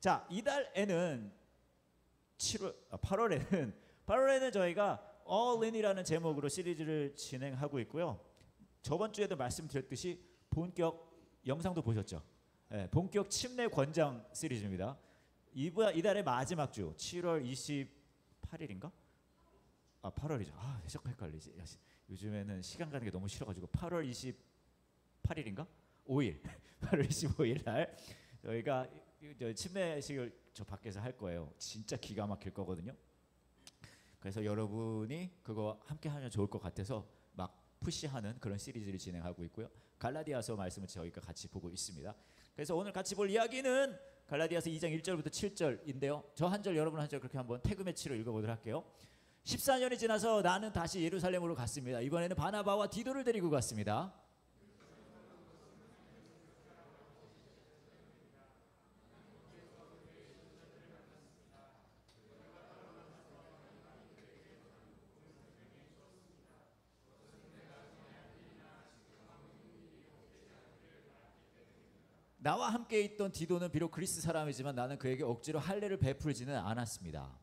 자, 이달에는 8월에는 저희가 All In이라는 제목으로 시리즈를 진행하고 있고요. 저번 주에도 말씀드렸듯이 본격 영상도 보셨죠? 네, 본격 침례 권장 시리즈입니다. 이달의 마지막 주 7월 28일인가? 8월이죠. 자꾸 헷갈리지. 요즘에는 시간 가는 게 너무 싫어가지고 8월 28일인가? 5일 8월 25일 날 저희가 침례식을 저 밖에서 할 거예요. 진짜 기가 막힐 거거든요. 그래서 여러분이 그거 함께 하면 좋을 것 같아서 막 푸시하는 그런 시리즈를 진행하고 있고요. 갈라디아서 말씀을 저희가 같이 보고 있습니다. 그래서 오늘 같이 볼 이야기는 갈라디아서 2장 1절부터 7절인데요. 저 한 절 여러분 한 절 그렇게 한번 태그 매치로 읽어보도록 할게요. 14년이 지나서 나는 다시 예루살렘으로 갔습니다. 이번에는 바나바와 디도를 데리고 갔습니다. 나와 함께 있던 디도는 비록 그리스 사람이지만 나는 그에게 억지로 할례를 베풀지는 않았습니다.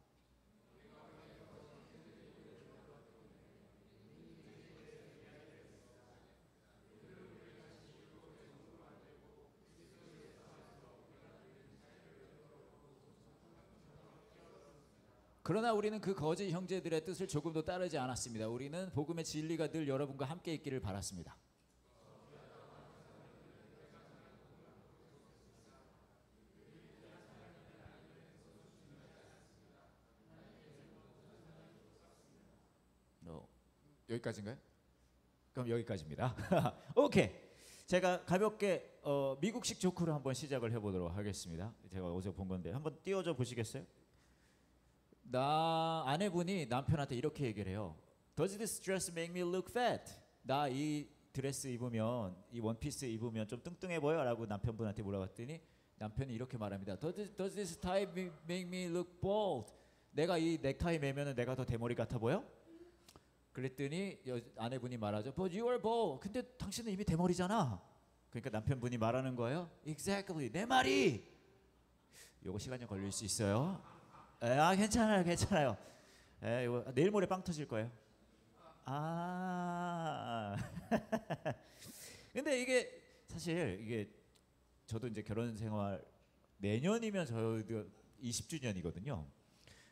그러나 우리는 그 거짓 형제들의 뜻을 조금도 따르지 않았습니다. 우리는 복음의 진리가 늘 여러분과 함께 있기를 바랐습니다. 여기까지인가요? 그럼 여기까지입니다. 오케이. 제가 가볍게 미국식 조크로 한번 시작을 해보도록 하겠습니다. 제가 어제 본 건데 한번 띄워줘 보시겠어요? 나 아내분이 남편한테 이렇게 얘기를 해요. Does this dress make me look fat? 나 이 드레스 입으면, 이 원피스 입으면 좀 뚱뚱해 보여? 라고 남편분한테 물어봤더니 남편이 이렇게 말합니다. Does this tie make me look bald? 내가 이 넥타이 매면 내가 더 대머리 같아 보여? 그랬더니 아내분이 말하죠. But you are bald. 근데 당신은 이미 대머리잖아. 그러니까 남편분이 말하는 거예요. Exactly. 내 말이. 요거 시간 좀 걸릴 수 있어요. 괜찮아요. 이거 내일 모레 빵 터질 거예요. 근데 이게 사실 이게 저도 이제 결혼 생활 내년이면 저도 20주년이거든요.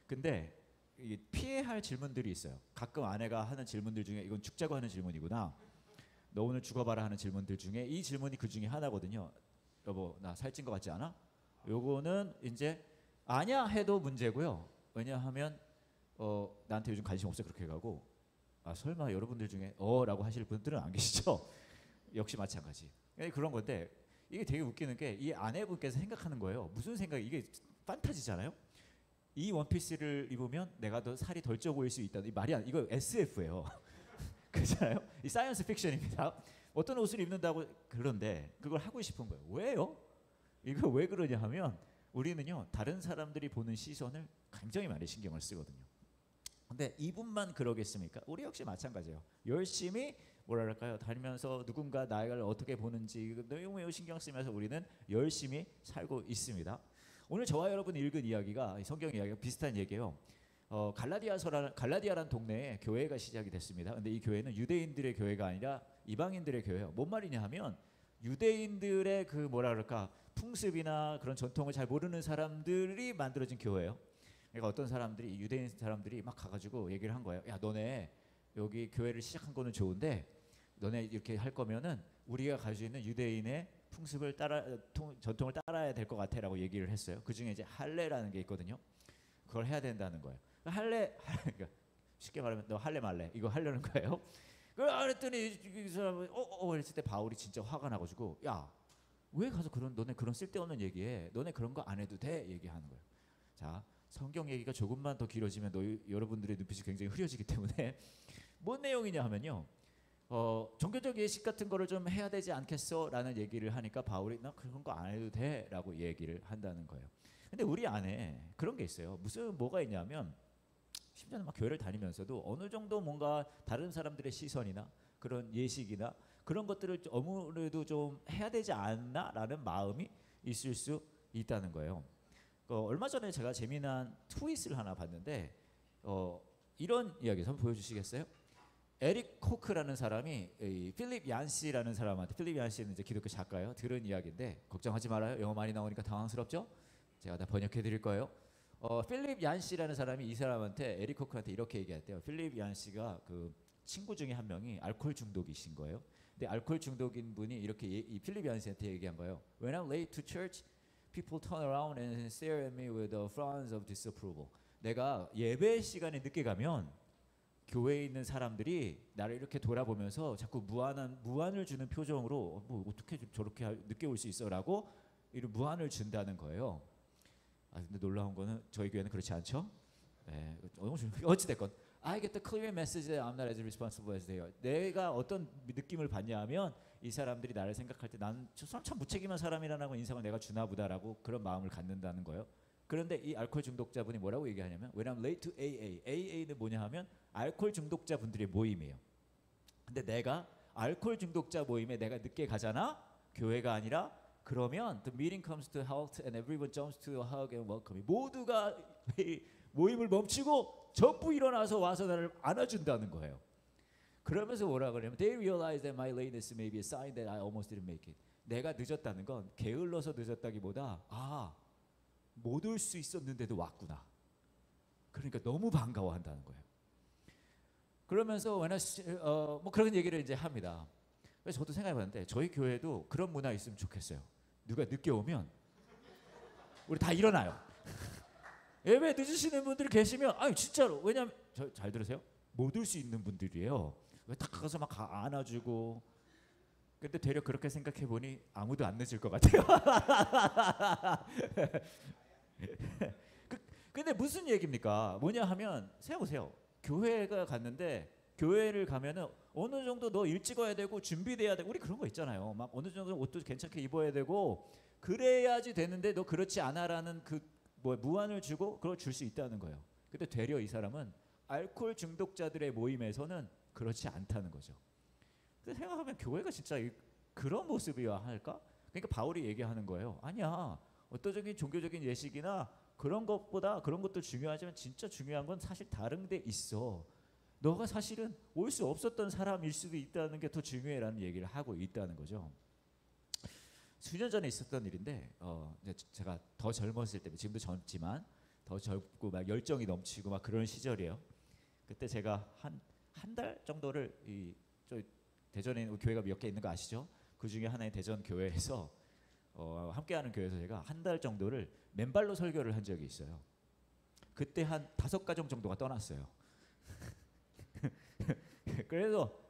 근데 이게 피해야 할 질문들이 있어요. 가끔 아내가 하는 질문들 중에 이건 죽자고 하는 질문이구나. 너 오늘 죽어봐라 하는 질문들 중에 이 질문이 그 중에 하나거든요. 여보 나 살찐 것 같지 않아? 요거는 이제 아냐 해도 문제고요. 왜냐하면 나한테 요즘 관심 없어 그렇게 가고 설마 여러분들 중에 라고 하실 분들은 안 계시죠? 역시 마찬가지. 그런 건데 이게 되게 웃기는 게 이 아내분께서 생각하는 거예요. 무슨 생각? 이게 판타지잖아요. 이 원피스를 입으면 내가 더 살이 덜 쪄 보일 수 있다. 이 말이 이거 SF예요. 그렇잖아요. 이 사이언스 픽션입니다. 어떤 옷을 입는다고 그런데 그걸 하고 싶은 거예요. 왜요? 이거 왜 그러냐 하면 우리는요 다른 사람들이 보는 시선을 굉장히 많이 신경을 쓰거든요. 근데 이분만 그러겠습니까? 우리 역시 마찬가지예요. 열심히 뭐랄까요 다니면서 누군가 나를 어떻게 보는지 매우 신경 쓰면서 우리는 열심히 살고 있습니다. 오늘 저와 여러분이 읽은 이야기가 성경 이야기가 비슷한 얘기예요. 갈라디아라는 동네에 교회가 시작이 됐습니다. 근데 이 교회는 유대인들의 교회가 아니라 이방인들의 교회예요. 뭔 말이냐 하면 유대인들의 그 뭐라 그럴까 풍습이나 그런 전통을 잘 모르는 사람들이 만들어진 교회예요. 그러니까 어떤 사람들이 유대인 사람들이 막 가가지고 얘기를 한 거예요. 야 너네 여기 교회를 시작한 거는 좋은데 너네 이렇게 할 거면은 우리가 가지고 있는 유대인의 풍습을 전통을 따라야 될 것 같아라고 얘기를 했어요. 그 중에 이제 할례라는 게 있거든요. 그걸 해야 된다는 거예요. 그러니까 쉽게 말하면 너 할래 말래 이거 하려는 거예요. 그랬더니 이 사람은 그랬을 때 바울이 진짜 화가 나가지고 야 왜 가서 너네 그런 쓸데없는 얘기해? 너네 그런 거 안 해도 돼? 얘기하는 거예요. 자 성경 얘기가 조금만 더 길어지면 여러분들의 눈빛이 굉장히 흐려지기 때문에 뭔 내용이냐 하면요. 종교적 예식 같은 거를 좀 해야 되지 않겠어? 라는 얘기를 하니까 바울이 나 그런 거 안 해도 돼? 라고 얘기를 한다는 거예요. 근데 우리 안에 그런 게 있어요. 뭐가 있냐면 심지어는 막 교회를 다니면서도 어느 정도 뭔가 다른 사람들의 시선이나 그런 예식이나 그런 것들을 아무래도 좀 해야 되지 않나? 라는 마음이 있을 수 있다는 거예요. 얼마 전에 제가 재미난 트윗을 하나 봤는데 이런 이야기 한번 보여주시겠어요? 에릭 코크라는 사람이 이 필립 얀시라는 사람한테, 필립 얀시는 이제 기독교 작가예요. 들은 이야기인데 걱정하지 말아요. 영어 많이 나오니까 당황스럽죠? 제가 다 번역해 드릴 거예요. 필립 얀시라는 사람이 이 사람한테, 에릭 코크한테 이렇게 얘기했대요. 필립 얀시가 그 친구 중에 한 명이 알코올 중독이신 거예요. 근데 알코올 중독인 분이 이렇게 이 필립 얀시한테 얘기한 거예요. When I'm late to church, people turn around and stare at me with the frowns of disapproval. 내가 예배 시간에 늦게 가면 교회에 있는 사람들이 나를 이렇게 돌아보면서 자꾸 무안을 주는 표정으로 뭐 어떻게 저렇게 늦게 올 수 있어라고 이런 무안을 준다는 거예요. 근데 놀라운 거는 저희 교회는 그렇지 않죠. 네, 어찌 됐건 I get the clear message that I'm not as responsible as they are. 내가 어떤 느낌을 받냐면 이 사람들이 나를 생각할 때 난 참 무책임한 사람이라는 인상을 내가 주나 보다라고 그런 마음을 갖는다는 거예요. 그런데 이 알코올 중독자분이 뭐라고 얘기하냐면 When I'm late to AA. AA는 뭐냐 하면 알코올 중독자분들의 모임이에요. 근데 내가 알코올 중독자 모임에 내가 늦게 가잖아. 교회가 아니라 그러면 the meeting comes to a halt and everyone jumps to a hug and welcome. 모두가 모임을 멈추고 전부 일어나서 와서 나를 안아준다는 거예요. 그러면서 뭐라 그러냐면 They realize that my lateness may be a sign that I almost didn't make it. 내가 늦었다는 건 게을러서 늦었다기보다 못 올 수 있었는데도 왔구나. 그러니까 너무 반가워한다는 거예요. 그러면서 뭐 그런 얘기를 이제 합니다. 그래서 저도 생각해봤는데 저희 교회도 그런 문화 있으면 좋겠어요. 누가 늦게 오면 우리 다 일어나요. 예배 늦으시는 분들이 계시면 진짜로, 왜냐면 잘 들으세요? 못 올 수 있는 분들이에요. 딱 가서 막 안아주고. 근데 되려 그렇게 생각해 보니 아무도 안 늦을 것 같아요. 근데 무슨 얘기입니까? 뭐냐 하면 생각해보세요. 교회가 갔는데 교회를 가면은 어느 정도 너 일찍 와야 되고 준비돼야 되고, 우리 그런 거 있잖아요. 막 어느 정도 옷도 괜찮게 입어야 되고 그래야지 되는데 너 그렇지 않아라는 그 무안을 주고 그걸 줄 수 있다는 거예요. 근데 되려 이 사람은 알코올 중독자들의 모임에서는 그렇지 않다는 거죠. 근데 생각하면 교회가 진짜 그런 모습이어야 할까? 그러니까 바울이 얘기하는 거예요. 아니야. 어떠적인 종교적인 예식이나 그런 것보다, 그런 것도 중요하지만 진짜 중요한 건 사실 다른 데 있어. 너가 사실은 올 수 없었던 사람일 수도 있다는 게 더 중요해라는 얘기를 하고 있다는 거죠. 수년 전에 있었던 일인데 제가 더 젊었을 때, 지금도 젊지만 더 젊고 막 열정이 넘치고 막 그런 시절이에요. 그때 제가 한 달 정도를 저 대전에 교회가 몇 개 있는 거 아시죠? 그 중에 하나의 대전 교회에서 함께하는 교회에서 제가 한 달 정도를 맨발로 설교를 한 적이 있어요. 그때 한 5가정 정도가 떠났어요. 그래서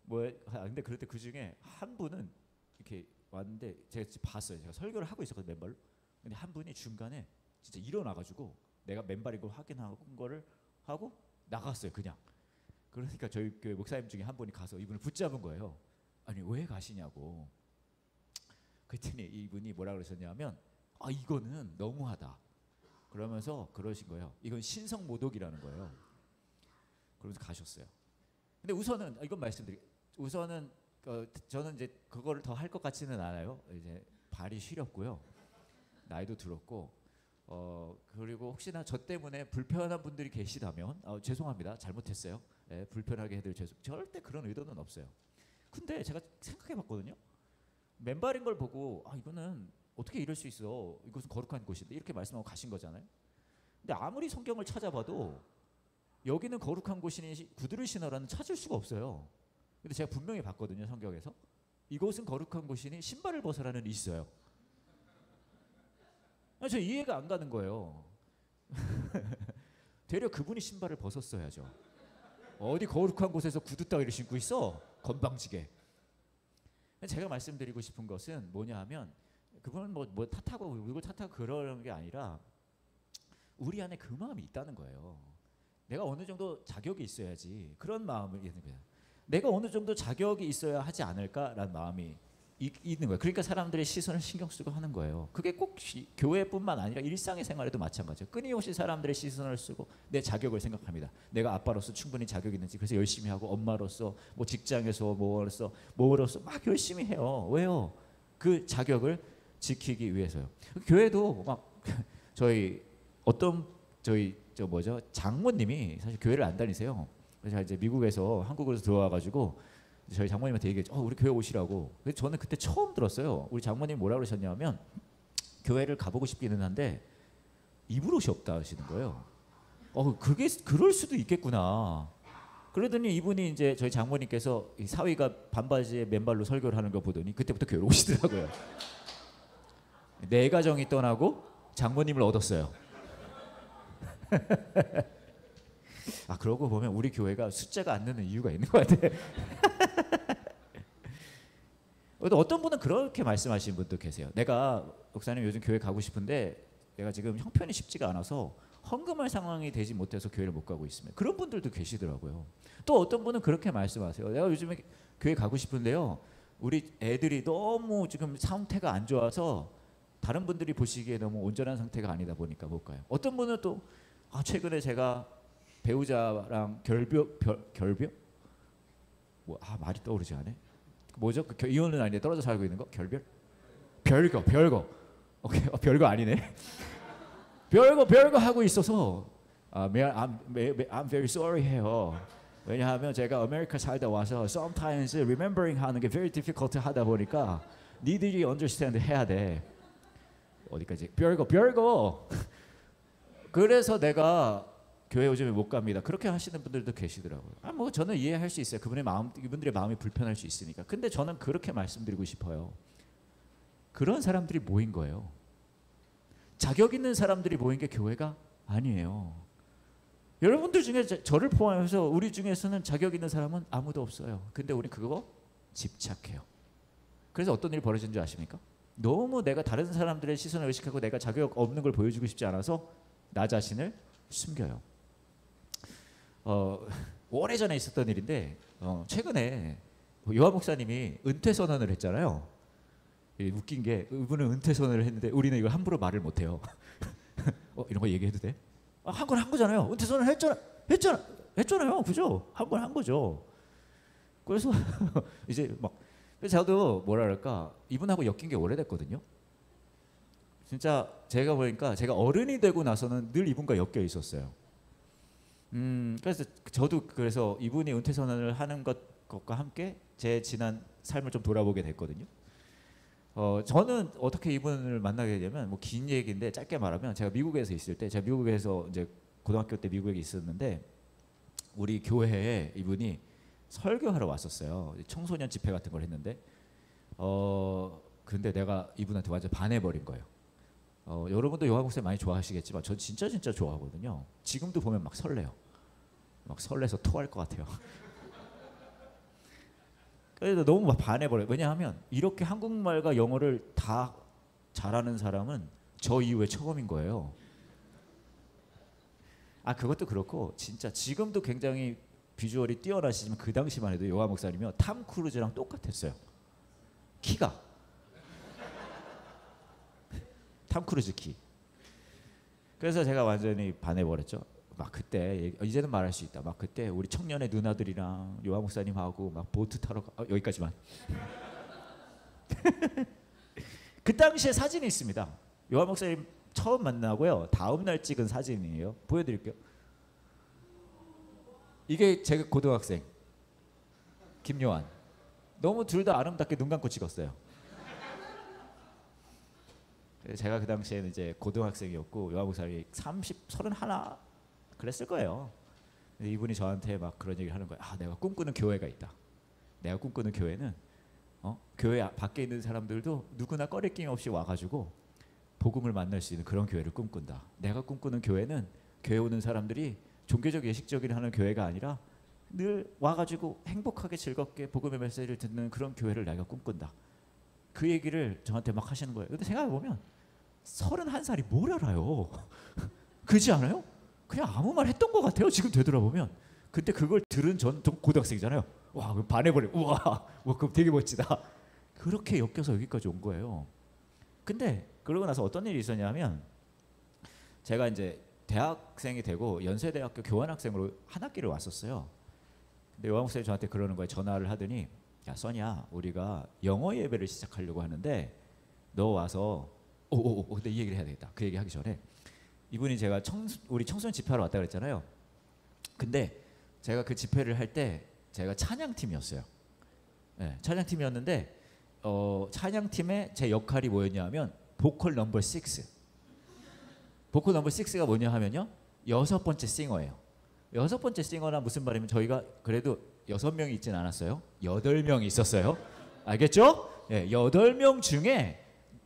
근데 그럴 때 그 중에 한 분은 이렇게 왔는데 제가 봤어요. 제가 설교를 하고 있었거든요, 맨발로. 근데 한 분이 중간에 진짜 일어나가지고 내가 맨발인 걸 확인한 거를 하고 나갔어요, 그냥. 그러니까 저희 교회 목사님 중에 한 분이 가서 이분을 붙잡은 거예요. 아니 왜 가시냐고. 그랬더니 이분이 뭐라 그러셨냐면 이거는 너무하다. 그러면서 그러신 거예요. 이건 신성모독이라는 거예요. 그러면서 가셨어요. 근데 우선은 이건 우선은 저는 이제 그거를 더 할 것 같지는 않아요. 이제 발이 시렸고요, 나이도 들었고, 그리고 혹시나 저 때문에 불편한 분들이 계시다면 죄송합니다. 잘못했어요. 불편하게 해드릴 죄송. 절대 그런 의도는 없어요. 근데 제가 생각해봤거든요. 맨발인 걸 보고 이거는 어떻게 이럴 수 있어? 이것은 거룩한 곳인데 이렇게 말씀하고 가신 거잖아요. 근데 아무리 성경을 찾아봐도 여기는 거룩한 곳이니 구두를 신어라는 찾을 수가 없어요. 근데 제가 분명히 봤거든요, 성경에서. 이곳은 거룩한 곳이니 신발을 벗으라는 있어요. 저 이해가 안 가는 거예요. 되려 그분이 신발을 벗었어야죠. 어디 거룩한 곳에서 구두 따위를 신고 있어? 건방지게. 제가 말씀드리고 싶은 것은 뭐냐 하면 그분은 뭐 탓하고 누굴 탓하고 그러는 게 아니라 우리 안에 그 마음이 있다는 거예요. 내가 어느 정도 자격이 있어야지, 그런 마음을 있는 거예요. 내가 어느 정도 자격이 있어야 하지 않을까라는 마음이 있는 거예요. 그러니까 사람들의 시선을 신경 쓰고 하는 거예요. 그게 꼭 교회뿐만 아니라 일상의 생활에도 마찬가지예요. 끊임없이 사람들의 시선을 쓰고 내 자격을 생각합니다. 내가 아빠로서 충분히 자격이 있는지, 그래서 열심히 하고, 엄마로서, 뭐 직장에서 뭐로서 막 열심히 해요. 왜요? 그 자격을 지키기 위해서요. 교회도 막 저희 어떤 저희 저 뭐죠 장모님이 사실 교회를 안 다니세요. 그래서 제가 이제 미국에서 한국으로 들어와가지고 저희 장모님한테 얘기했죠. 우리 교회 오시라고. 근데 저는 그때 처음 들었어요. 우리 장모님이 뭐라 그러셨냐면 교회를 가보고 싶기는 한데 입을 옷이 없다 하시는 거예요. 그게 그럴 수도 있겠구나. 그러더니 이분이 이제 저희 장모님께서 이 사위가 반바지에 맨발로 설교를 하는 거 보더니 그때부터 교회로 오시더라고요. 내 가정이 떠나고 장모님을 얻었어요. 그러고 보면 우리 교회가 숫자가 안 느는 이유가 있는 것 같아. 어떤 분은 그렇게 말씀하시는 분도 계세요. 내가 목사님 요즘 교회 가고 싶은데 내가 지금 형편이 쉽지가 않아서 헌금할 상황이 되지 못해서 교회를 못 가고 있습니다. 그런 분들도 계시더라고요. 또 어떤 분은 그렇게 말씀하세요. 내가 요즘에 교회 가고 싶은데요. 우리 애들이 너무 지금 상태가 안 좋아서 다른 분들이 보시기에 너무 온전한 상태가 아니다 보니까 못 가요. 어떤 분은 또 최근에 제가 배우자랑 결벽? 말이 떠오르지 않네. 뭐죠? 이혼은 아닌데 떨어져 살고 있는 거? 별거. 오케이, 별거 아니네. 별거 하고 있어서 I'm very sorry 해요. 왜냐하면 제가 아메리카 살다 와서 sometimes remembering 하는 게 very difficult 하다 보니까 니들이 understand 해야 돼. 어디까지? 별거. 그래서 내가 교회 요즘에 못 갑니다. 그렇게 하시는 분들도 계시더라고요. 저는 이해할 수 있어요. 이분들의 마음이 불편할 수 있으니까. 근데 저는 그렇게 말씀드리고 싶어요. 그런 사람들이 모인 거예요. 자격 있는 사람들이 모인 게 교회가 아니에요. 여러분들 중에 저를 포함해서 우리 중에서는 자격 있는 사람은 아무도 없어요. 근데 우리 그거 집착해요. 그래서 어떤 일이 벌어지는 줄 아십니까? 너무 내가 다른 사람들의 시선을 의식하고 내가 자격 없는 걸 보여주고 싶지 않아서 나 자신을 숨겨요. 오래전에 있었던 일인데 최근에 요한 목사님이 은퇴 선언을 했잖아요. 웃긴 게 이분은 은퇴 선언을 했는데 우리는 이걸 함부로 말을 못해요. 이런 거 얘기해도 돼? 한 건 한 거잖아요. 은퇴 선언을 했잖아요. 그죠? 한 건 한 거죠. 그래서 이제 저도 뭐랄까 이분하고 엮인 게 오래됐거든요. 진짜 제가 보니까 제가 어른이 되고 나서는 늘 이분과 엮여 있었어요. 그래서 저도 그래서 이분이 은퇴 선언을 하는 것과 함께 제 지난 삶을 좀 돌아보게 됐거든요. 저는 어떻게 이분을 만나게 되냐면 긴 얘기인데 짧게 말하면 제가 미국에서 있을 때 제가 미국에서 이제 고등학교 때 미국에 있었는데 우리 교회에 이분이 설교하러 왔었어요. 청소년 집회 같은 걸 했는데 근데 내가 이분한테 완전 반해버린 거예요. 여러분도 요한 목사님 많이 좋아하시겠지만 전 진짜 좋아하거든요. 지금도 보면 막 설레요. 막 설레서 토할 것 같아요. 그래서 너무 막 반해버려요. 왜냐하면 이렇게 한국말과 영어를 다 잘하는 사람은 저 이후에 처음인 거예요. 그것도 그렇고 진짜 지금도 굉장히 비주얼이 뛰어나시지만 그 당시만 해도 요한 목사님이요 탐 크루즈랑 똑같았어요. 키가 탐 크루즈 키. 그래서 제가 완전히 반해버렸죠. 막 그때 이제는 말할 수 있다. 막 그때 우리 청년의 누나들이랑 요한 목사님하고 막 보트 타러 여기까지만. 그 당시에 사진이 있습니다. 요한 목사님 처음 만나고요. 다음 날 찍은 사진이에요. 보여드릴게요. 이게 제 고등학생 김요한. 너무 둘 다 아름답게 눈 감고 찍었어요. 제가 그 당시에는 이제 고등학생이었고 요한 목사님이 31 그랬을 거예요. 이분이 저한테 막 그런 얘기를 하는 거예요. 내가 꿈꾸는 교회가 있다. 내가 꿈꾸는 교회는 교회 밖에 있는 사람들도 누구나 꺼리낌 없이 와가지고 복음을 만날 수 있는 그런 교회를 꿈꾼다. 내가 꿈꾸는 교회는 교회 오는 사람들이 종교적 예식적인 하는 교회가 아니라 늘 와가지고 행복하게 즐겁게 복음의 메시지를 듣는 그런 교회를 내가 꿈꾼다. 그 얘기를 저한테 막 하시는 거예요. 근데 생각해보면 31살이 뭘 알아요. 그렇지 않아요? 그냥 아무 말 했던 것 같아요. 지금 되돌아보면. 근데 그걸 들은 전 고등학생이잖아요. 와, 반해버려. 우와, 그럼 되게 멋지다. 그렇게 엮여서 여기까지 온 거예요. 근데 그러고 나서 어떤 일이 있었냐면 제가 이제 대학생이 되고 연세대학교 교환학생으로 한 학기를 왔었어요. 근데 요한 목사님이 저한테 그러는 거예요. 전화를 하더니 야 써니야, 우리가 영어 예배를 시작하려고 하는데 너 와서 근데 이 얘기를 해야 되겠다. 그 얘기 하기 전에 이분이 제가 우리 청소년 집회하러 왔다 그랬잖아요. 근데 제가 그 집회를 할 때 제가 찬양팀이었어요. 네, 찬양팀이었는데 찬양팀의 제 역할이 뭐였냐면 보컬 넘버 6. 보컬 넘버 6가 뭐냐 하면요, 6번째 싱어예요. 6번째 싱어란 무슨 말이면 저희가 그래도 6명이 있진 않았어요. 8명이 있었어요. 알겠죠? 네, 8명 중에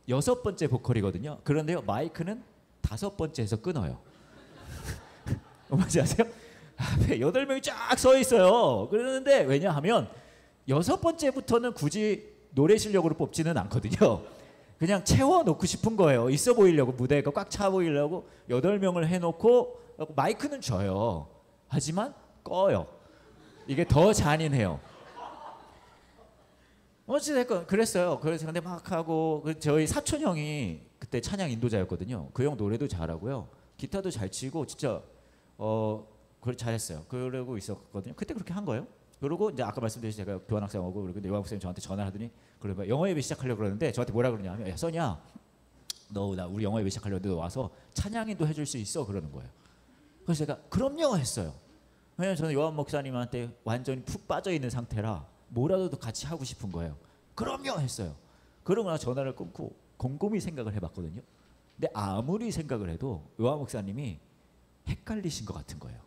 6번째 보컬이거든요. 그런데요, 마이크는 5번째에서 끊어요. 뭔지 아세요? 앞에 8명이 쫙 서 있어요. 그러는데 왜냐하면 6번째부터는 굳이 노래 실력으로 뽑지는 않거든요. 그냥 채워놓고 싶은 거예요. 있어 보이려고, 무대가 꽉 차 보이려고 8명을 해놓고 마이크는 줘요. 하지만 꺼요. 이게 더 잔인해요. 어찌됐건 그랬어요. 그래서 근데 막 하고, 저희 사촌 형이 그때 찬양 인도자였거든요. 그 형 노래도 잘하고요, 기타도 잘 치고 진짜 그걸 잘했어요. 그러고 있었거든요. 그때 그렇게 한 거예요. 그리고 이제 아까 말씀드린 제가 교환학생하고, 그리고 영화 목사님 저한테 전화를 하더니 그러면 영어 예배 시작하려고 그러는데 저한테 뭐라 그러냐면, 야 써니야, 너 나 우리 영어 예배 시작하려는데 너 와서 찬양인도 해줄 수 있어, 그러는 거예요. 그래서 제가 그럼요 했어요. 왜냐면 저는 요한 목사님한테 완전히 푹 빠져 있는 상태라 뭐라도 같이 하고 싶은 거예요. 그럼요 했어요. 그러고 나서 전화를 끊고 곰곰이 생각을 해봤거든요. 근데 아무리 생각을 해도 요한 목사님이 헷갈리신 것 같은 거예요.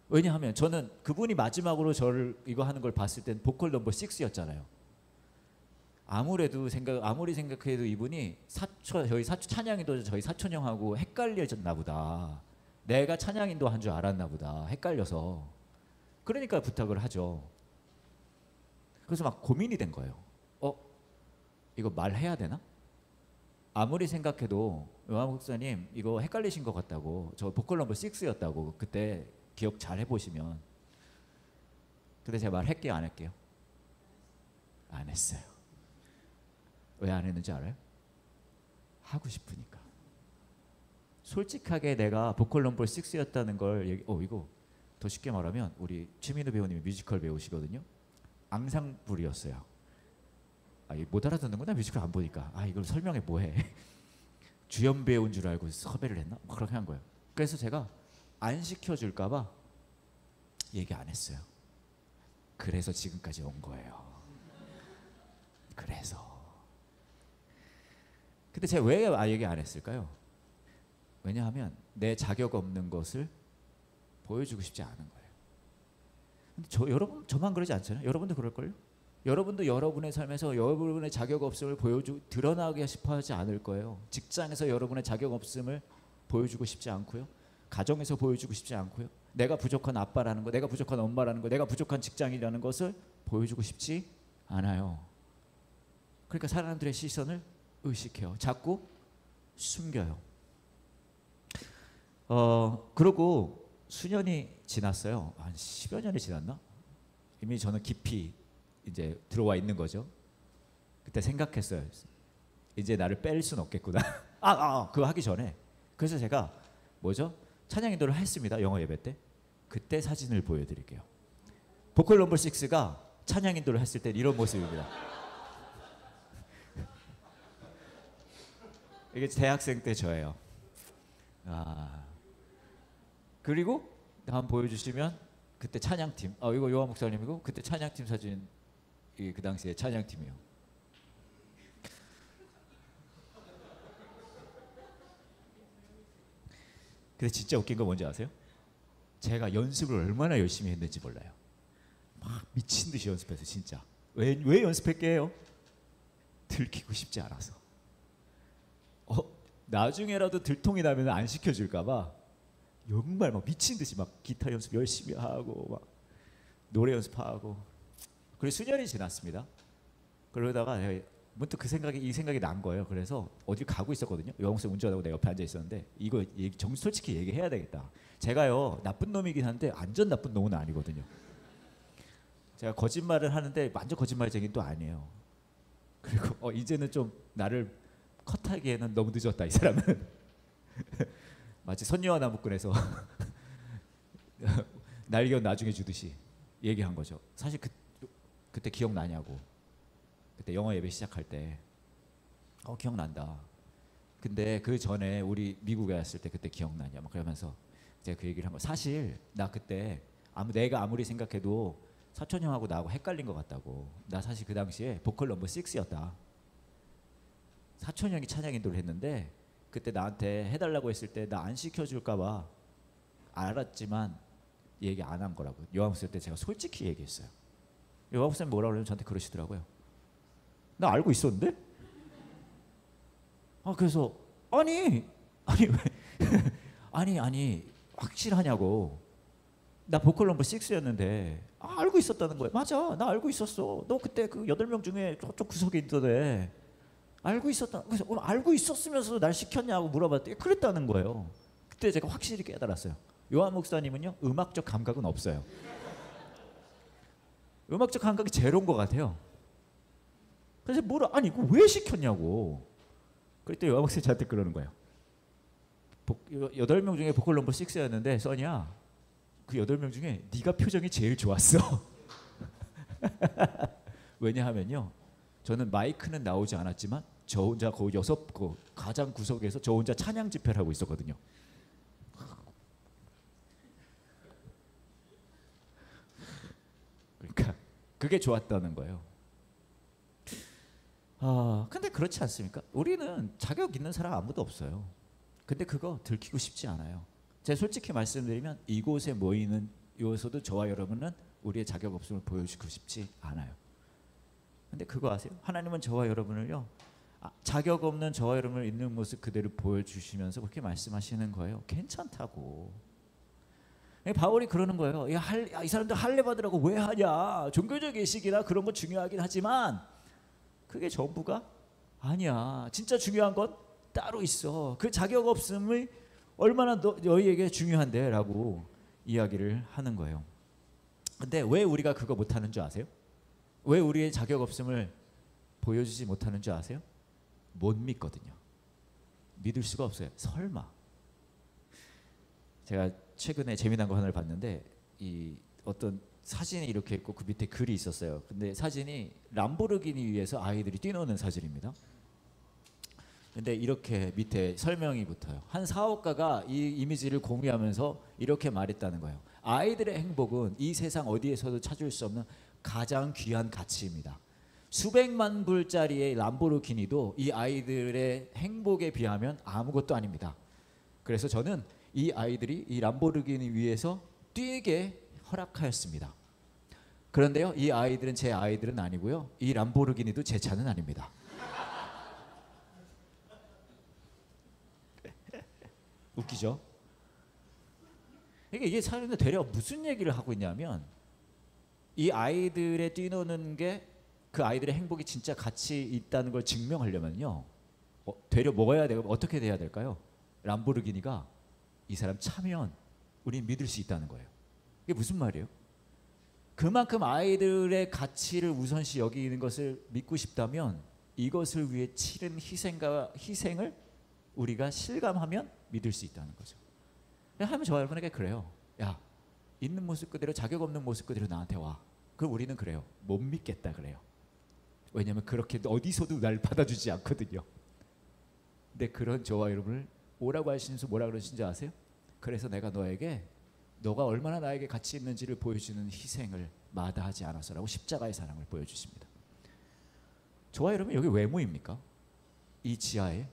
왜냐하면 저는 그분이 마지막으로 저를 이거 하는 걸 봤을 땐 보컬 넘버 6였잖아요. 아무리 생각해도 이분이 저희 사촌 찬양인도 저희 사촌 형하고 헷갈려졌나 보다. 내가 찬양인도 한 줄 알았나 보다. 헷갈려서. 그러니까 부탁을 하죠. 그래서 막 고민이 된 거예요. 이거 말해야 되나? 아무리 생각해도 요한 목사님 이거 헷갈리신 것 같다고, 저 보컬 넘버 6였다고 그때 기억 잘 해보시면. 근데 제가 말할게요, 안 할게요? 안 했어요. 왜 안 했는지 알아요? 하고 싶으니까. 솔직하게 내가 보컬 넘버 6였다는 걸 이거 더 쉽게 말하면 우리 최민우 배우님이 뮤지컬 배우시거든요. 앙상블이었어요. 못 알아듣는구나, 뮤지컬 안 보니까. 이걸 설명해 뭐해. 주연 배우인 줄 알고 섭외를 했나? 막 그렇게 한 거예요. 그래서 제가 안 시켜줄까 봐 얘기 안 했어요. 그래서 지금까지 온 거예요. 그래서. 근데 제가 왜 얘기 안 했을까요? 왜냐하면 내 자격 없는 것을 보여주고 싶지 않은 거예요. 근데 여러분 저만 그러지 않잖아요. 여러분도 그럴걸요? 여러분도 여러분의 삶에서 여러분의 자격 없음을 드러나게 싶어 하지 않을 거예요. 직장에서 여러분의 자격 없음을 보여주고 싶지 않고요. 가정에서 보여주고 싶지 않고요. 내가 부족한 아빠라는 거, 내가 부족한 엄마라는 거, 내가 부족한 직장이라는 것을 보여주고 싶지 않아요. 그러니까 사람들의 시선을 의식해요. 자꾸 숨겨요. 그리고 수년이 지났어요. 한 10여 년이 지났나? 이미 저는 깊이 이제 들어와 있는 거죠. 그때 생각했어요. 이제 나를 뺄 수는 없겠구나. 그거 하기 전에. 그래서 제가 찬양 인도를 했습니다. 영어 예배 때. 그때 사진을 보여드릴게요. 보컬 넘버 6가 찬양 인도를 했을 때 이런 모습입니다. 이게 대학생 때 저예요. 그리고 한번 보여주시면 그때 찬양팀. 이거 요한 목사님이고 그때 찬양팀 사진. 이게 그 당시에 찬양팀이요. 근데 진짜 웃긴 거 뭔지 아세요? 제가 연습을 얼마나 열심히 했는지 몰라요. 막 미친 듯이 연습해서 진짜. 왜 연습했게요? 들키고 싶지 않아서. 나중에라도 들통이 나면 안 시켜줄까 봐 정말 막 미친 듯이 막 기타 연습 열심히 하고 막 노래 연습하고. 그리고 수년이 지났습니다. 그러다가 문득 이 생각이 난 거예요. 그래서 어디 가고 있었거든요. 여왕생 운전하고 내가 옆에 앉아 있었는데 이거 솔직히 얘기해야 되겠다. 제가요 나쁜 놈이긴 한데 완전 나쁜 놈은 아니거든요. 제가 거짓말을 하는데 완전 거짓말쟁이는 또 아니에요. 그리고 이제는 좀 나를 컷하기에는 너무 늦었다, 이 사람은. 마치 선녀와 나무꾼에서 날개는 나중에 주듯이 얘기한 거죠. 사실 그때 기억나냐고. 그때 영어 예배 시작할 때 기억난다. 근데 그 전에 우리 미국에 왔을 때 그때 기억나냐 막 그러면서 제가 그 얘기를 한 거. 사실 나 그때 내가 아무리 생각해도 사촌 형하고 나하고 헷갈린 것 같다고. 나 사실 그 당시에 보컬 넘버 6였다. 사촌 형이 찬양 인도를 했는데 그때 나한테 해달라고 했을 때 나 안 시켜줄까 봐 알았지만 얘기 안 한 거라고. 요한복음 때 제가 솔직히 얘기했어요. 요한복음 뭐라고 그러면 저한테 그러시더라고요. 나 알고 있었는데? 그래서 아니 왜 아니 확실하냐고. 나 보컬 넘버 6였는데 알고 있었다는 거예요. 맞아, 나 알고 있었어. 너 그때 그 8명 중에 저쪽 구석에 있던데 알고 있었다. 그래서 알고 있었으면서 날 시켰냐고 물어봤더니 그랬다는 거예요. 그때 제가 확실히 깨달았어요. 요한 목사님은요 음악적 감각은 없어요. 음악적 감각이 제로인 것 같아요. 그래서 아니 이거 왜 시켰냐고. 그랬더니 요한 목사님 저한테 그러는 거예요. 8명 중에 보컬 넘버 6였는데 써니야, 그 8명 중에 네가 표정이 제일 좋았어. 왜냐하면요, 저는 마이크는 나오지 않았지만 저 혼자 그 6그 가장 구석에서 저 혼자 찬양 집회를 하고 있었거든요. 그러니까 그게 좋았다는 거예요. 근데 그렇지 않습니까? 우리는 자격 있는 사람 아무도 없어요. 근데 그거 들키고 싶지 않아요. 제가 솔직히 말씀드리면 이곳에 모이는 이곳에서도 저와 여러분은 우리의 자격 없음을 보여주고 싶지 않아요. 근데 그거 아세요? 하나님은 저와 여러분을요, 자격 없는 저와 여러분을 있는 모습 그대로 보여주시면서 그렇게 말씀하시는 거예요. 괜찮다고. 바울이 그러는 거예요. 이 사람들 할례 받으라고 왜 하냐. 종교적 예식이나 그런 거 중요하긴 하지만 그게 전부가 아니야. 진짜 중요한 건 따로 있어. 그 자격 없음이 얼마나 너희에게 중요한데 라고 이야기를 하는 거예요. 근데 왜 우리가 그거 못하는 줄 아세요? 왜 우리의 자격 없음을 보여주지 못하는 줄 아세요? 못 믿거든요. 믿을 수가 없어요. 설마. 제가 최근에 재미난 거 하나를 봤는데 이 어떤 사진이 이렇게 있고 그 밑에 글이 있었어요. 근데 사진이 람보르기니 위에서 아이들이 뛰노는 사진입니다. 근데 이렇게 밑에 설명이 붙어요. 한 사업가가 이 이미지를 공유하면서 이렇게 말했다는 거예요. 아이들의 행복은 이 세상 어디에서도 찾을 수 없는 가장 귀한 가치입니다. 수백만 불짜리의 람보르기니도 이 아이들의 행복에 비하면 아무것도 아닙니다. 그래서 저는 이 아이들이 이 람보르기니 위에서 뛰게 허락하였습니다. 그런데요, 이 아이들은 제 아이들은 아니고요, 이 람보르기니도 제 차는 아닙니다. 웃기죠? 이게 사람들 되려 무슨 얘기를 하고 있냐면, 이 아이들의 뛰노는 게 그 아이들의 행복이 진짜 가치 있다는 걸 증명하려면요, 되려 먹어야 되고 어떻게 돼야 될까요? 람보르기니가 이 사람 차면 우린 믿을 수 있다는 거예요. 이게 무슨 말이에요? 그만큼 아이들의 가치를 우선시 여기는 것을 믿고 싶다면 이것을 위해 치른 희생을 우리가 실감하면 믿을 수 있다는 거죠. 하면 저와 여러분에게 그래요. 야, 있는 모습 그대로, 자격 없는 모습 그대로 나한테 와. 그럼 우리는 그래요. 못 믿겠다 그래요. 왜냐하면 그렇게 어디서도 날 받아주지 않거든요. 근데 그런 저와 여러분을 오라고 하시면서 뭐라 그러신지 아세요? 그래서 내가 너에게 너가 얼마나 나에게 가치 있는지를 보여주는 희생을 마다하지 않아서라고 십자가의 사랑을 보여주십니다. 저와 여러분 여기 왜 모입니까? 이 지하에.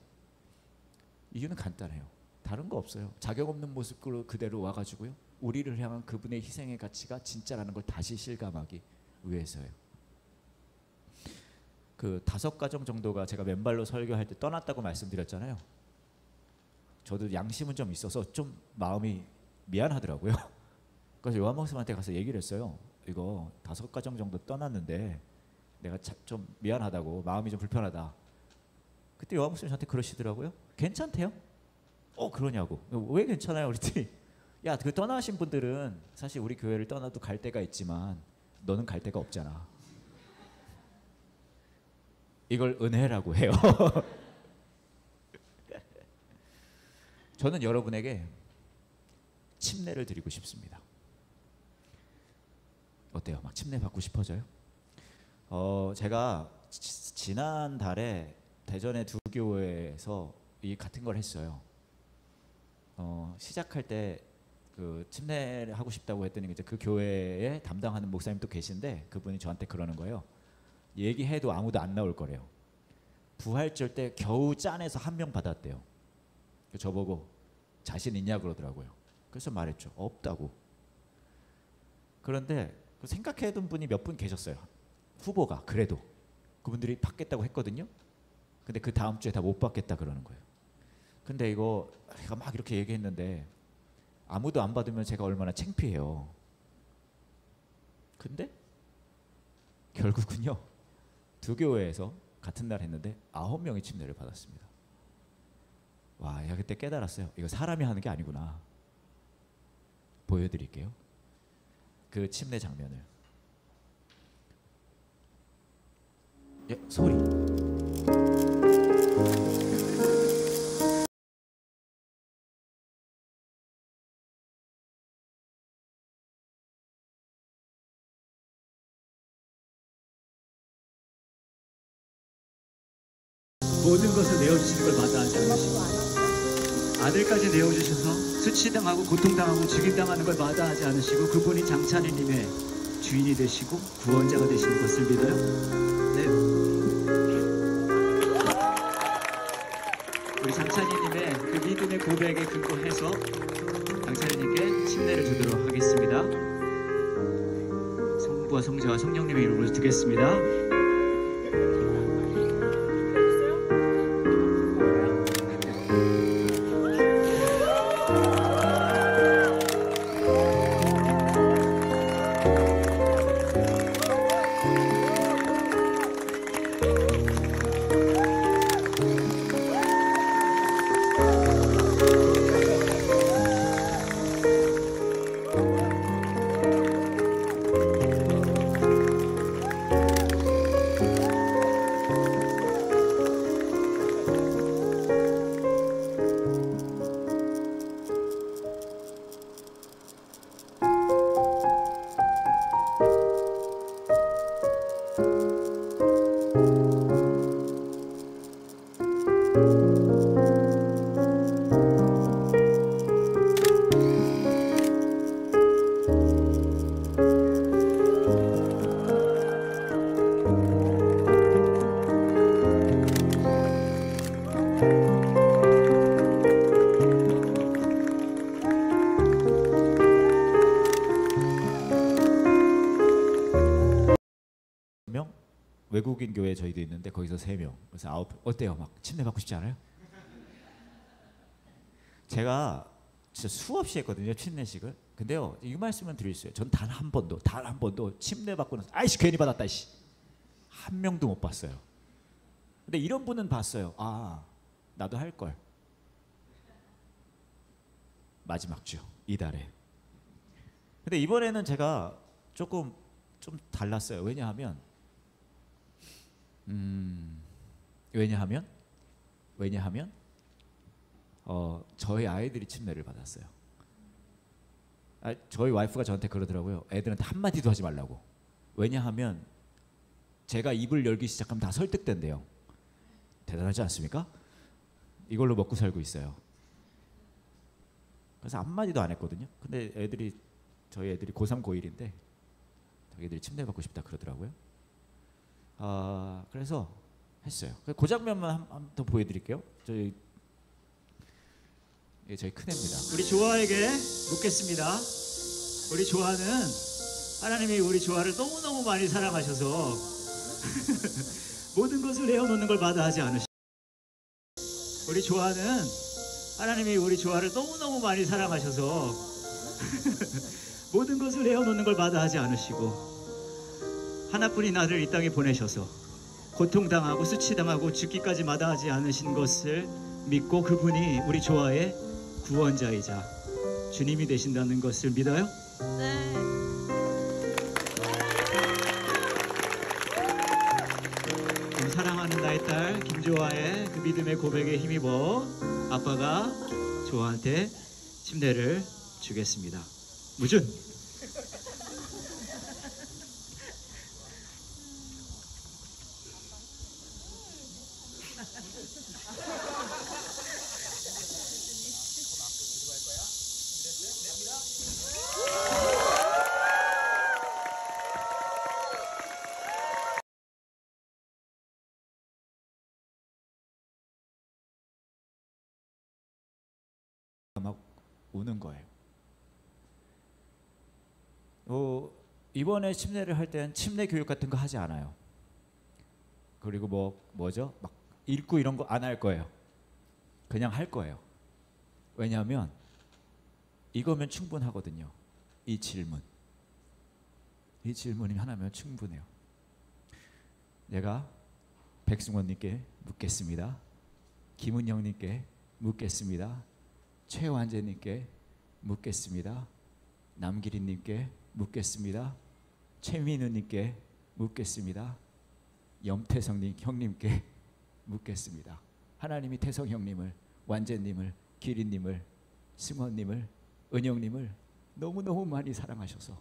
이유는 간단해요. 다른 거 없어요. 자격 없는 모습으로 그대로 와가지고요, 우리를 향한 그분의 희생의 가치가 진짜라는 걸 다시 실감하기 위해서예요. 그 5가정 정도가 제가 맨발로 설교할 때 떠났다고 말씀드렸잖아요. 저도 양심은 좀 있어서 좀 마음이 미안하더라고요. 그래서 요한 목사님한테 가서 얘기를 했어요. 이거 5가정 정도 떠났는데 내가 좀 미안하다고, 마음이 좀 불편하다. 그때 요한 목사님 저한테 그러시더라고요. 괜찮대요? 그러냐고. 왜 괜찮아요? 그랬더니 야, 그 떠나신 분들은 사실 우리 교회를 떠나도 갈 데가 있지만 너는 갈 데가 없잖아. 이걸 은혜라고 해요. 저는 여러분에게 침례를 드리고 싶습니다. 어때요? 막 침례 받고 싶어져요? 제가 지난달에 대전의 두 교회에서 이 같은 걸 했어요. 시작할 때 그 침례를 하고 싶다고 했더니 이제 그 교회에 담당하는 목사님 또 계신데 그분이 저한테 그러는 거예요. 얘기해도 아무도 안 나올 거래요. 부활절 때 겨우 짠해서 한 명 받았대요. 저보고 자신 있냐 그러더라고요. 그래서 말했죠. 없다고. 그런데 생각해둔 분이 몇 분 계셨어요. 후보가 그래도 그분들이 받겠다고 했거든요. 근데 그 다음 주에 다 못 받겠다 그러는 거예요. 근데 이거 제가 막 이렇게 얘기했는데 아무도 안 받으면 제가 얼마나 창피해요. 근데 결국은요, 두 교회에서 같은 날 했는데 9명이 침례를 받았습니다. 와, 야 그때 깨달았어요. 이거 사람이 하는 게 아니구나. 보여드릴게요. 그 침례 장면을. 예, 소리. 모든 것을 내어주시는 걸 마다하지 않으시고 아들까지 내어주셔서 수치당하고 고통당하고 죽임당하는 걸 마다하지 않으시고 그분이 장찬희님의 주인이 되시고 구원자가 되시는 것을 믿어요? 네. 우리 장찬희님의 그 믿음의 고백에 근거해서 장찬희님께 침례를 주도록 하겠습니다. 성부와 성자와 성령님의 이름으로 드리겠습니다. 외국인 교회 저희도 있는데 거기서 3명. 그래서 9. 어때요? 막 침례 받고 싶지 않아요? 제가 진짜 수없이 했거든요, 침례식을. 근데요, 이 말씀은 드릴 수 있어요. 전 단 한 번도 침례 받고는 아이씨 괜히 받았다 이씨. 한 명도 못 봤어요. 근데 이런 분은 봤어요. 아, 나도 할 걸. 마지막 주 이달에. 근데 이번에는 제가 조금 좀 달랐어요. 왜냐하면 저희 아이들이 침례를 받았어요. 저희 와이프가 저한테 그러더라고요. 애들한테 한마디도 하지 말라고. 왜냐하면 제가 입을 열기 시작하면 다 설득된대요. 대단하지 않습니까? 이걸로 먹고 살고 있어요. 그래서 한마디도 안 했거든요. 근데 저희 애들이 고3, 고1인데 자기들이 침례 받고 싶다 그러더라고요. 그래서 했어요. 그 장면만 한 번 보여드릴게요. 저희 큰애입니다. 우리 조아에게 묻겠습니다. 우리 조아는 하나님이 우리 조아를 너무너무 많이 사랑하셔서 모든 것을 내어놓는 걸 마다하지 않으시고 우리 조아는 하나님이 우리 조아를 너무너무 많이 사랑하셔서 모든 것을 내어놓는 걸 마다하지 않으시고 하나뿐인 아들을 이 땅에 보내셔서 고통당하고 수치당하고 죽기까지 마다하지 않으신 것을 믿고 그분이 우리 조아의 구원자이자 주님이 되신다는 것을 믿어요? 네. 그럼 사랑하는 나의 딸 김조아의 그 믿음의 고백에 힘입어 아빠가 조아한테 침례를 주겠습니다. 무준. 우는 거예요. 이번에 침례를 할 때는 침례 교육 같은 거 하지 않아요. 그리고 뭐죠? 막 읽고 이런 거 안 할 거예요. 그냥 할 거예요. 왜냐하면 이거면 충분하거든요. 이 질문이 하나면 충분해요. 내가 백승원님께 묻겠습니다. 김은영님께 묻겠습니다. 최완재님께 묻겠습니다. 남기린님께 묻겠습니다. 최민우님께 묻겠습니다. 염태성님 형님께 묻겠습니다. 하나님이 태성 형님을, 완재님을, 기린님을, 승원님을, 은영님을 너무너무 많이 사랑하셔서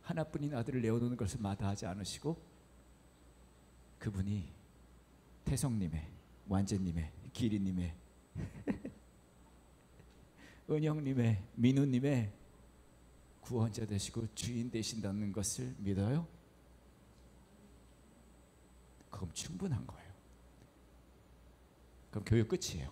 하나뿐인 아들을 내어놓는 것을 마다하지 않으시고 그분이 태성님의, 완재님의, 기린님의, 은영님의, 민우님의 구원자 되시고 주인 되신다는 것을 믿어요? 그럼 충분한 거예요. 그럼 교육 끝이에요.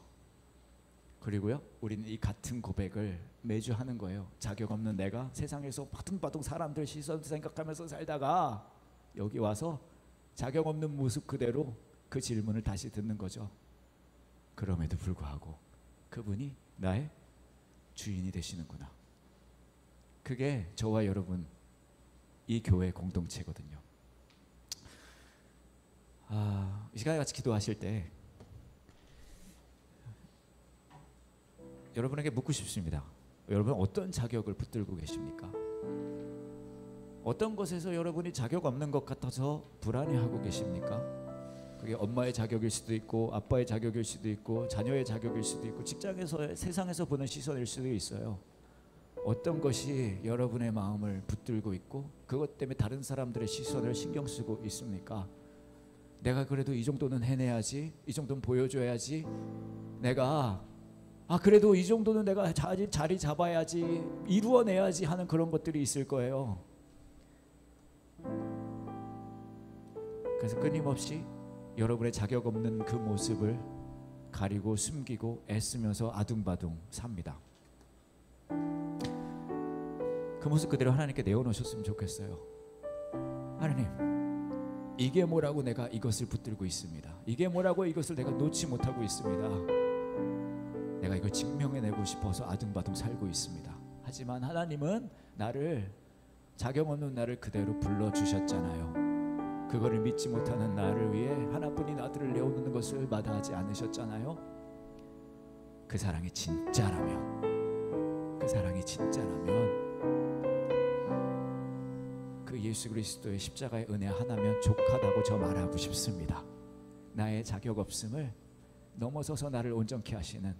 그리고요, 우리는 이 같은 고백을 매주 하는 거예요. 자격 없는 내가 세상에서 바둥바둥 사람들 시선 생각하면서 살다가 여기 와서 자격 없는 모습 그대로 그 질문을 다시 듣는 거죠. 그럼에도 불구하고 그분이 나의 주인이 되시는구나. 그게 저와 여러분 이 교회 공동체거든요. 이 시간에 같이 기도하실 때 여러분에게 묻고 싶습니다. 여러분 어떤 자격을 붙들고 계십니까? 어떤 것에서 여러분이 자격 없는 것 같아서 불안해하고 계십니까? 그게 엄마의 자격일 수도 있고 아빠의 자격일 수도 있고 자녀의 자격일 수도 있고 직장에서 세상에서 보는 시선일 수도 있어요. 어떤 것이 여러분의 마음을 붙들고 있고 그것 때문에 다른 사람들의 시선을 신경 쓰고 있습니까? 내가 그래도 이 정도는 해내야지, 이 정도는 보여줘야지, 내가 그래도 이 정도는 내가 자리 잡아야지, 이루어내야지 하는 그런 것들이 있을 거예요. 그래서 끊임없이 여러분의 자격 없는 그 모습을 가리고 숨기고 애쓰면서 아둥바둥 삽니다. 그 모습 그대로 하나님께 내어놓으셨으면 좋겠어요. 하나님, 이게 뭐라고 내가 이것을 붙들고 있습니다. 이게 뭐라고 이것을 내가 놓지 못하고 있습니다. 내가 이걸 증명해내고 싶어서 아둥바둥 살고 있습니다. 하지만 하나님은 나를, 자격 없는 나를 그대로 불러주셨잖아요. 그거를 믿지 못하는 나를 위해 하나뿐인 아들을 내어놓는 것을 마다하지 않으셨잖아요. 그 사랑이 진짜라면 그 예수 그리스도의 십자가의 은혜 하나면 족하다고 저 말하고 싶습니다. 나의 자격 없음을 넘어서서 나를 온전케 하시는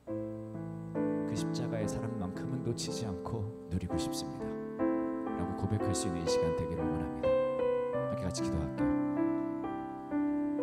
그 십자가의 사랑만큼은 놓치지 않고 누리고 싶습니다 라고 고백할 수 있는 이 시간 되기를 원합니다. 함께 같이 기도할게요.